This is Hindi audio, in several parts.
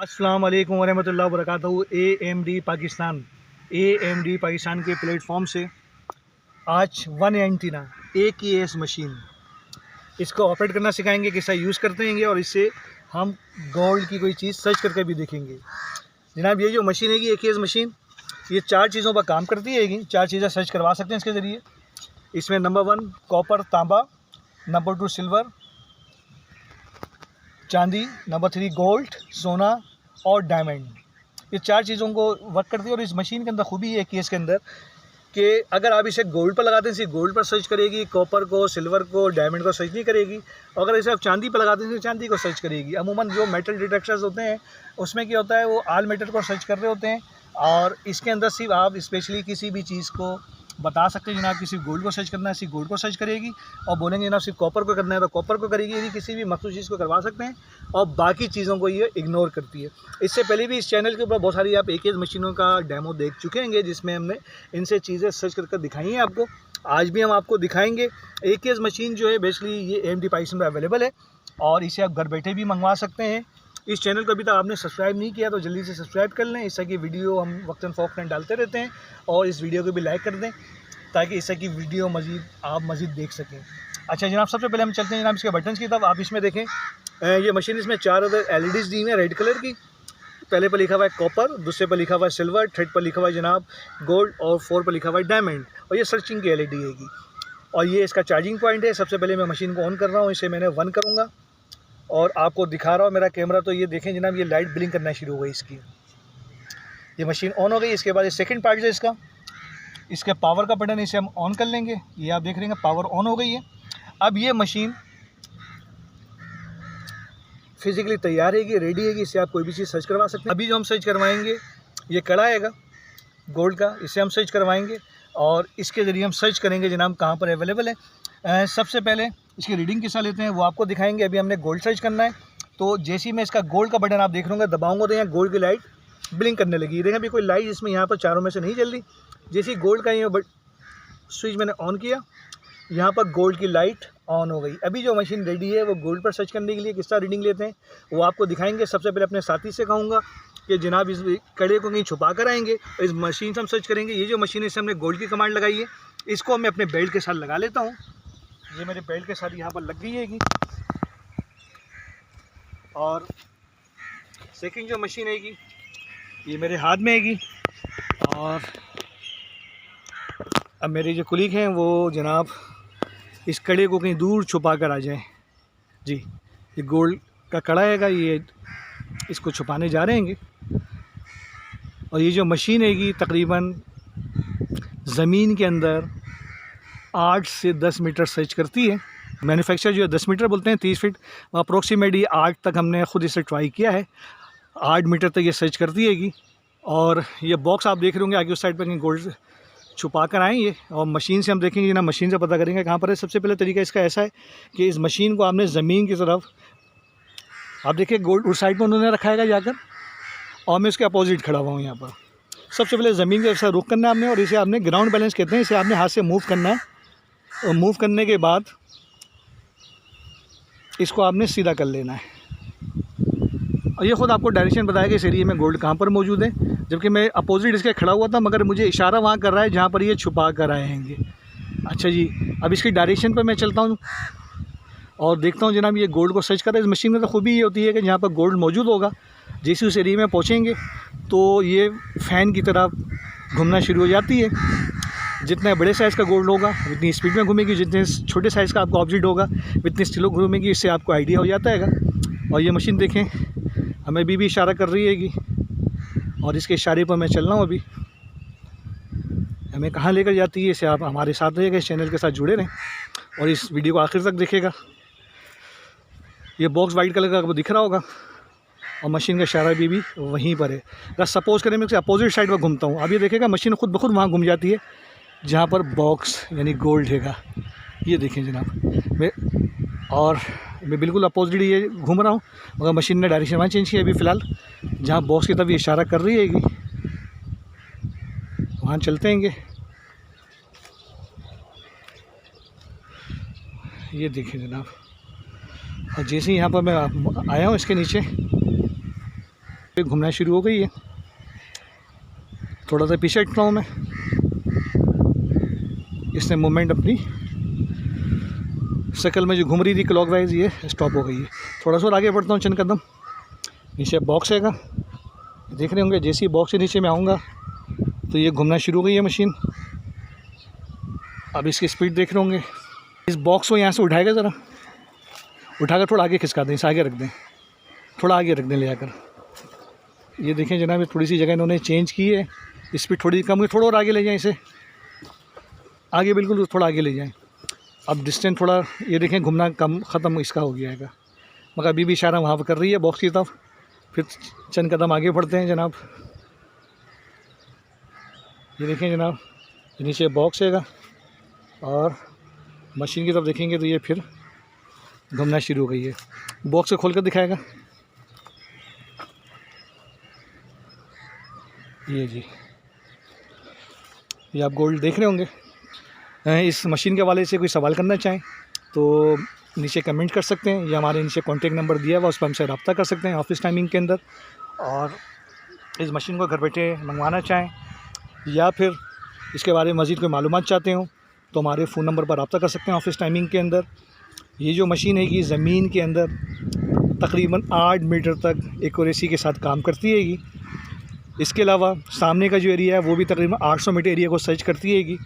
अस्सलाम वालेकुम वरहमतुल्लाहि वबरकातुहू। AMD पाकिस्तान के प्लेटफॉर्म से आज 1 एंटीना AKS मशीन इसको ऑपरेट करना सिखाएंगे, कैसा यूज़ करते हैं और इससे हम गोल्ड की कोई चीज़ सर्च करके भी देखेंगे। जनाब, ये जो मशीन है AKS मशीन, ये 4 चीज़ों पर काम करती है। 4 चीज़ें सर्च करवा सकते हैं इसके ज़रिए। इसमें नंबर 1 कॉपर तांबा, नंबर 2 सिल्वर चांदी, नंबर 3 गोल्ड सोना और डायमंड। ये 4 चीज़ों को वर्क करती है। और इस मशीन के अंदर खूबी है केस के अंदर कि अगर आप इसे गोल्ड पर लगाते हैं इसे गोल्ड पर सर्च करेगी, कॉपर को, सिल्वर को, डायमंड को सर्च नहीं करेगी। अगर इसे आप चांदी पर लगाते हैं तो चांदी को सर्च करेगी। अमूमन जो मेटल डिटेक्टर्स होते हैं उसमें क्या होता है, वो ऑल मेटल को सर्च कर रहे होते हैं। और इसके अंदर सिर्फ आप स्पेशली किसी भी चीज़ को बता सकते हैं, जनाब किसी गोल्ड को सर्च करना है, सिर्फ गोल्ड को सर्च करेगी। और बोलेंगे जनाब सिर्फ कॉपर को करना है तो कॉपर को करेगी। यदि किसी भी मखसूस चीज़ को करवा सकते हैं और बाकी चीज़ों को ये इग्नोर करती है। इससे पहले भी इस चैनल के ऊपर बहुत सारी आप AKS मशीनों का डेमो देख चुके हैं, जिसमें हमने इनसे चीज़ें सर्च कर दिखाई हैं आपको। आज भी हम आपको दिखाएंगे। AKS मशीन जो है बेसिकली ये AMD पाकिस्तान में अवेलेबल है और इसे आप घर बैठे भी मंगवा सकते हैं। इस चैनल को अभी तक आपने सब्सक्राइब नहीं किया तो जल्दी से सब्सक्राइब कर लें। इससे की वीडियो हम वक्तन फ़ौक़तन डालते रहते हैं। और इस वीडियो को भी लाइक कर दें ताकि इससे की वीडियो आप मज़ीद देख सकें। अच्छा जनाब, सबसे पहले हम चलते हैं जनाब इसके बटन्स की तरफ। आप इसमें देखें, ये मशीन, इसमें 4 LEDs दी हुई हैं रेड कलर की। पहले पर लिखा हुआ है कॉपर, दूसरे पर लिखा हुआ है सिल्वर, थर्ड पर लिखा हुआ है जनाब गोल्ड और 4 पर लिखा हुआ है डायमंड। और ये सर्चिंग की LED है। और ये इसका चार्जिंग पॉइंट है। सबसे पहले मैं मशीन को ऑन कर रहा हूँ, इसे मैंने 1 करूँगा और आपको दिखा रहा हूँ मेरा कैमरा। तो ये देखें जनाब, ये लाइट ब्लिंक करना शुरू हो गई इसकी। ये मशीन ऑन हो गई। इसके बाद ये सेकंड पार्ट है इसका, इसके पावर का बटन, इसे हम ऑन कर लेंगे। ये आप देख रहे हैं पावर ऑन हो गई है। अब ये मशीन फिज़िकली तैयार है, रेडी है, इससे आप कोई भी चीज़ सर्च करवा सकते हैं। अभी जो हम सर्च करवाएंगे ये कड़ा आएगा गोल्ड का, इसे हम सर्च करवाएंगे और इसके ज़रिए हम सर्च करेंगे जनाब कहाँ पर अवेलेबल है। सबसे पहले इसकी रीडिंग किस लेते हैं वो आपको दिखाएंगे। अभी हमने गोल्ड सर्च करना है तो जैसे ही मैं इसका गोल्ड का बटन आप देख रहे होंगे दबाऊँगा तो यहाँ गोल्ड की लाइट ब्लिंक करने लगी। देखें अभी कोई लाइट इसमें यहाँ पर चारों में से नहीं जल रही। जैसे ही गोल्ड का ये स्विच मैंने ऑन किया, यहाँ पर गोल्ड की लाइट ऑन हो गई। अभी जो मशीन रेडी है वो गोल्ड पर सर्च करने के लिए किस तरह रीडिंग लेते हैं वो आपको दिखाएंगे। सबसे पहले अपने साथी से कहूँगा कि जनाब इस कड़े को कहीं छुपा कर आएंगे, इस मशीन से हम सर्च करेंगे। ये जो मशीन है इससे हमने गोल्ड की कमांड लगाई है, इसको मैं अपने बेल्ट के साथ लगा लेता हूँ। ये मेरे बेल्ट के साथ यहाँ पर लग गई है। और सेकंड जो मशीन है ये मेरे हाथ में है। और अब मेरे जो कुलीग हैं वो जनाब इस कड़े को कहीं दूर छुपा कर आ जाएं। जी, ये गोल्ड का कड़ा है, ये इसको छुपाने जा रहे हैं। और ये जो मशीन है तकरीबन ज़मीन के अंदर 8 से 10 मीटर सर्च करती है। मैन्युफैक्चर जो है 10 मीटर बोलते हैं, 30 फीट। अप्रोक्सीमेटली 8 तक हमने ख़ुद इसे ट्राई किया है। 8 मीटर तक ये सर्च करती है। और ये बॉक्स आप देख रहे होंगे आगे उस साइड पर कहीं गोल्ड छुपा कर आएंगे और मशीन से हम देखेंगे ना, मशीन से पता करेंगे कहाँ पर है। सबसे पहले तरीका इसका ऐसा है कि इस मशीन को आपने ज़मीन की तरफ, आप देखिए गोल्ड उस साइड पर उन्होंने रखा है जाकर और मैं उसके अपोजिट खड़ा हुआ हूँ यहाँ पर। सबसे पहले ज़मीन के ऐसा रुख करना है आपने और इसे आपने ग्राउंड बैलेंस कहते हैं, इसे आपने हाथ से मूव करना है। और मूव करने के बाद इसको आपने सीधा कर लेना है। और ये ख़ुद आपको डायरेक्शन बताएगा इस एरिया में गोल्ड कहाँ पर मौजूद है। जबकि मैं अपोजिट इसके खड़ा हुआ था मगर मुझे इशारा वहाँ कर रहा है जहाँ पर ये छुपा कर आए हैं। अच्छा जी, अब इसकी डायरेक्शन पर मैं चलता हूँ और देखता हूँ जनाब ये गोल्ड को सर्च कर रहा है। इस मशीन में तो खूबी ये होती है कि जहाँ पर गोल्ड मौजूद होगा जैसे उस एरिया में पहुँचेंगे तो ये फ़ैन की तरफ घूमना शुरू हो जाती है। जितने बड़े साइज़ का गोल्ड होगा उतनी स्पीड में घूमेगी, जितने छोटे साइज़ का आपको ऑब्जेक्ट होगा उतनी स्लो घूमेगी। इससे आपको आइडिया हो जाता है। और ये मशीन देखें हमें भी इशारा कर रही है और इसके इशारे पर मैं चल रहा हूँ। अभी हमें कहाँ लेकर जाती है इसे आप हमारे साथ रहिएगा, इस चैनल के साथ जुड़े रहें और इस वीडियो को आखिर तक देखेगा। ये बॉक्स वाइट कलर का आपको दिख रहा होगा और मशीन का इशारा भी वहीं पर है। अगर सपोज़ करें मैं इसके अपोजिट साइड पर घूमता हूँ, अब ये देखेगा मशीन खुद ब खुद वहाँ घूम जाती है जहाँ पर बॉक्स यानी गोल्ड है। ये देखें जनाब, और मैं बिल्कुल अपोजिट ये घूम रहा हूँ मगर मशीन ने डायरेक्शन वहाँ चेंज किया। अभी फ़िलहाल जहाँ बॉक्स की तरफ ये इशारा कर रही है वहाँ चलते हैं। ये देखिए जनाब, और जैसे ही यहाँ पर मैं आया हूँ इसके नीचे घूमना शुरू हो गई है। थोड़ा सा पीछे हटता हूँ मैं, इसने मूवमेंट अपनी शक्ल में जो घूम रही थी क्लॉकवाइज, ये स्टॉप हो गई है। थोड़ा सा और आगे बढ़ता हूँ चंद कदम। नीचे बॉक्स हैगा, देख रहे होंगे। जैसे ही बॉक्स के नीचे मैं आऊँगा तो ये घूमना शुरू हो गई है मशीन। अब इसकी स्पीड देख रहे होंगे। इस बॉक्स को यहाँ से उठाएगा, ज़रा उठाकर थोड़ा आगे खिसका दें, इसे आगे रख दें, थोड़ा आगे रख दें ले आकर। ये देखें जनाब, ये थोड़ी सी जगह इन्होंने चेंज की है, स्पीड थोड़ी कम हुई। थोड़ा और आगे ले जाएं इसे, आगे बिल्कुल थोड़ा आगे ले जाएं। अब डिस्टेंस थोड़ा, ये देखें घूमना कम ख़त्म इसका हो गया है, मगर अभी भी इशारा वहाँ पर कर रही है बॉक्स की तरफ। फिर चंद कदम आगे बढ़ते हैं जनाब। ये देखें जनाब, नीचे बॉक्स हैगा और मशीन की तरफ देखेंगे तो ये फिर घूमना शुरू हो गई है। बॉक्स को खोल कर दिखाएगा। ये जी, ये आप गोल्ड देख रहे होंगे। इस मशीन के हवाले से कोई सवाल करना चाहें तो नीचे कमेंट कर सकते हैं, या हमारे नीचे कॉन्टेक्ट नंबर दिया हुआ, उस पर हमसे रब्ता कर सकते हैं ऑफिस टाइमिंग के अंदर। और इस मशीन को घर बैठे मंगवाना चाहें या फिर इसके बारे में मज़ीद कोई मालूमात चाहते हो तो हमारे फ़ोन नंबर पर रब्ता कर सकते हैं ऑफिस टाइमिंग के अंदर। ये जो मशीन है कि ज़मीन के अंदर तकरीबन 8 मीटर तक एक्यूरेसी के साथ काम करती हैगी। इसके अलावा सामने का जो एरिया है वो भी तकरीबन 800 मीटर एरिया को सर्च करती हैगी।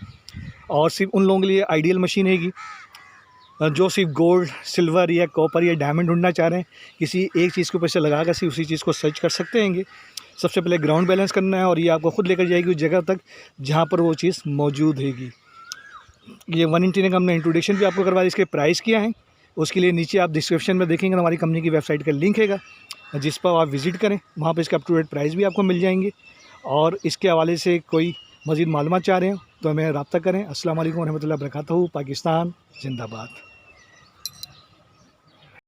और सिर्फ उन लोगों के लिए आइडियल मशीन हैगी जो सिर्फ गोल्ड, सिल्वर या कॉपर या डायमंड ढूंढना चाह रहे हैं। किसी एक चीज़ के ऊपर से लगाकर सिर्फ उसी चीज़ को सर्च कर सकते हैंगे। सबसे पहले ग्राउंड बैलेंस करना है और ये आपको खुद लेकर जाएगी उस जगह तक जहाँ पर वो चीज़ मौजूद हैगी। ये 1 का हमने इंट्रोडक्शन भी आपको करवाया। इसके प्राइस क्या हैं उसके लिए नीचे आप डिस्क्रिप्शन में देखेंगे, हमारी कंपनी की वेबसाइट का लिंक हैगा जिस पर आप विज़िट करें। वहाँ पर इसके अप टू डेट प्राइस भी आपको मिल जाएंगे। और इसके हवाले से कोई मज़ीद मालूमात चाह रहे हैं तो हमें रब्ता करें। अस्सलाम वालेकुम रहमतुल्लाहि व बरकातहू। पाकिस्तान जिंदाबाद।